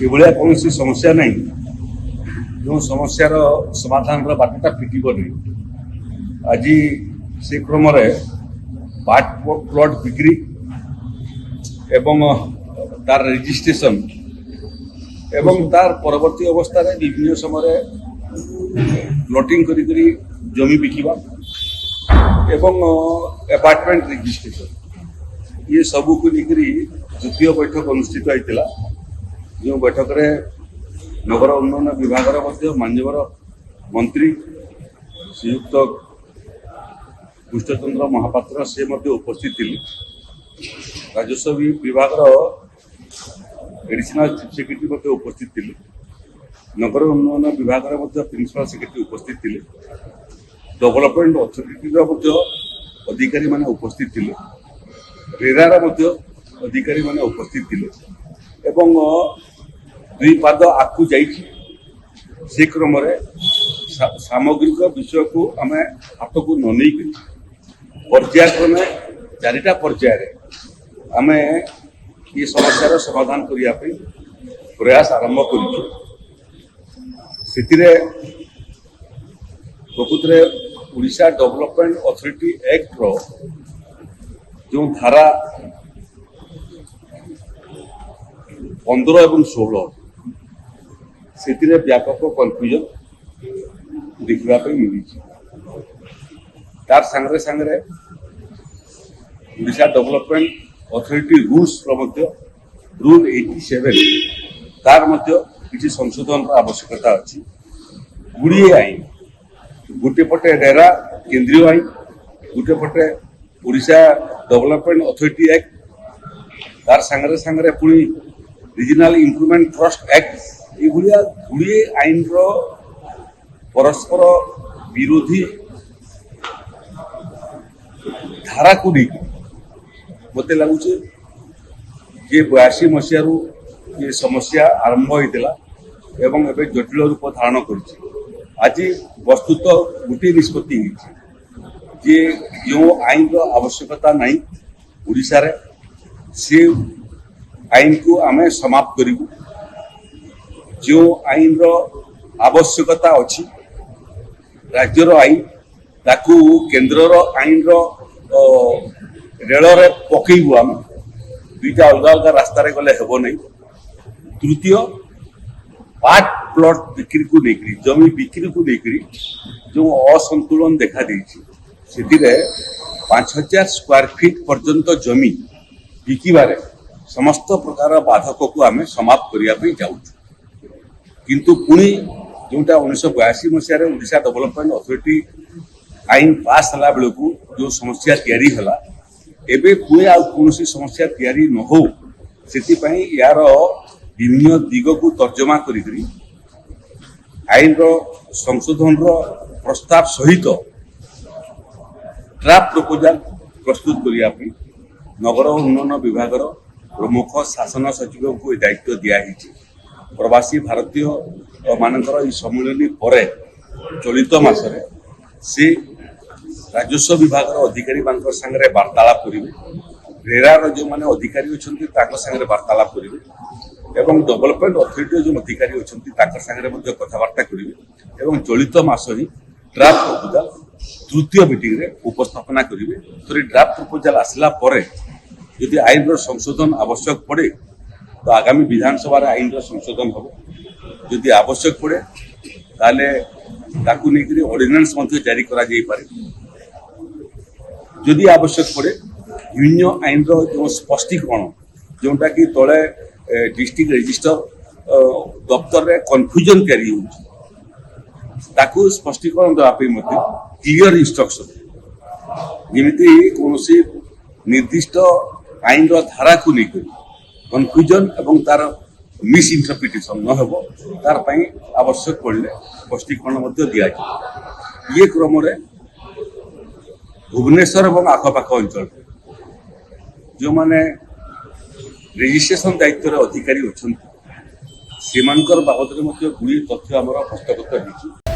ଏଭଳିଆ କୌଣସି ସମସ୍ୟା ନାହିଁ ଯେଉଁ ସମସ୍ୟାର ସମାଧାନର ବାଟଟା ଫିଟିବ ନାହିଁ। ଆଜି ସେ କ୍ରମରେ ପ୍ଲଟ୍ ବିକ୍ରି ଏବଂ ତାର ରେଜିଷ୍ଟ୍ରେସନ ଏବଂ ତାର ପରବର୍ତ୍ତୀ ଅବସ୍ଥାରେ ବିଭିନ୍ନ ସମୟରେ ପ୍ଲଟିଂ କରିକରି ଜମି ବିକିବା ଏବଂ ଆପାର୍ଟमेंट ରେଜିଷ୍ଟ୍ରେସନ ये सबको लेकर द्वितीय बैठक अनुष्ठित होता जो बैठक में नगर उन्नयन विभाग माननीय मंत्री श्रीयुक्त कृष्णचंद्र महापात्र से उपस्थित थे। राजस्व विभाग एडिशनल चीफ सेक्रेटरी उपस्थित थे। नगर उन्नयन विभाग प्रिंसिपल सेक्रेटरी उपस्थित थे। डेवलपमेंट अथॉरिटी अधिकारी माने उपस्थित थे। रेरार अधिकारी माने उपस्थित थे एवं दुई पाद आगू जाइए से क्रम सामग्रिक विषय को आम हाथ को न नहीं पर्यायक्रमे चारिटा पर्याय आम ये समस्यार समाधान करने प्रयास आरंभ कर प्रकृत ओडिशा डेवलपमेंट अथॉरिटी एक्ट रो जो धारा 15 और 16 से व्यापक कन्फ्यूजन देखा मिली। तार सांगरे सांगरे Odisha development authority rules rule 87 तार किसी संशोधन आवश्यकता अच्छी। गुड़िए आईन गोटे पटे रेरा केंद्रीय आईन गोटे पटे ओडिशा डेवलपमेंट अथॉरिटी एक्ट तार सांगरे सांगरे पुणी रीजनल इम्प्रूवमेंट ट्रस्ट एक्ट ये गुड़िए आईन परस्पर विरोधी धारा को मत लगुच ये 82 मसीह ये समस्या आरंभ होता एवं एवं जटिल रूप धारण कर आज वस्तुत गोटे निष्पत्ति जे जो आईन आवश्यकता नहीं ओडिशा रे से आईन को आम समाप्त करूँ। जो आईन आवश्यकता अच्छी राज्यर आईन ताकू केन्द्रर आईन रेल पकईबू आम दुईटा अलग अलग रास्तार गले हेब नहीं। तृतीय पार्ट प्लॉट बिक्री को लेकर जमी बिक्री को लेकर जो असंतुलन देखा देछि से 5000 स्क्वायर फीट पर्यंत जमी बिकिबारे समस्त प्रकार बाधक को आम समाप्त करने जाऊँ किंतु पुणी जोटा 1982 मसीह ओडिशा डेवलपमेंट अथॉरिटी आईन पास हला बेलू जो समस्या तैयारी हला एबे पुणी आ कौन समस्या तैयारी न हो से यार विभिन्न दिग को तर्जमा करी आईन संशोधन प्रस्ताव सहित ड्राफ्ट प्रपोजल प्रस्तुत करने नगर उन्नयन विभाग प्रमुख शासन सचिव को दायित्व दिखाई। प्रवासी भारतीय मानकर सम्मिलनी पर चलित मसरे से राजस्व विभाग अधिकारी सांगे वार्तालाप करेंगे। रेरार जो मैंने अधिकारी अच्छा सांगे वार्तालाप करेंगे एवं डेवलपमेंट अथॉरिटी जो अधिकारी अच्छा सांगे कथबार्ता करेंगे एवं चलित मास ही ड्राफ्ट प्रपोजल तृतीय मीटिंग रे उपस्थापना करेंगे। तो ड्राफ्ट प्रपोजल आसला परे यदि आईन संशोधन आवश्यक पड़े तो आगामी विधानसभा आईन संशोधन हम यदि आवश्यक पड़े ताले ताकू नहीं ऑर्डिनेंस जारी करा जाई पारे। यदि आवश्यक पड़े विभिन्न आईन जो स्पष्टीकरण जोटा कि तले डिस्ट्रिक्ट रजिस्टर दफ्तर में कन्फ्यूजन तैयारी हो स्पष्टीकरण देवाई क्लियर इंस्ट्रक्शन जमीती कौन निर्दिष्ट आईन धारा को लेकर कन्फ्यूजन एवं तार मिस इंटरप्रिटेशन न हो तार आवश्यक पड़े स्पष्टीकरण दि ये क्रम भुवनेश्वर और आखपाख अंचल जो माने रेजिस्ट्रेशन दायित्व अधिकारी अच्छा से बाबद गुड़ी तथ्य आमर हस्तगत हो।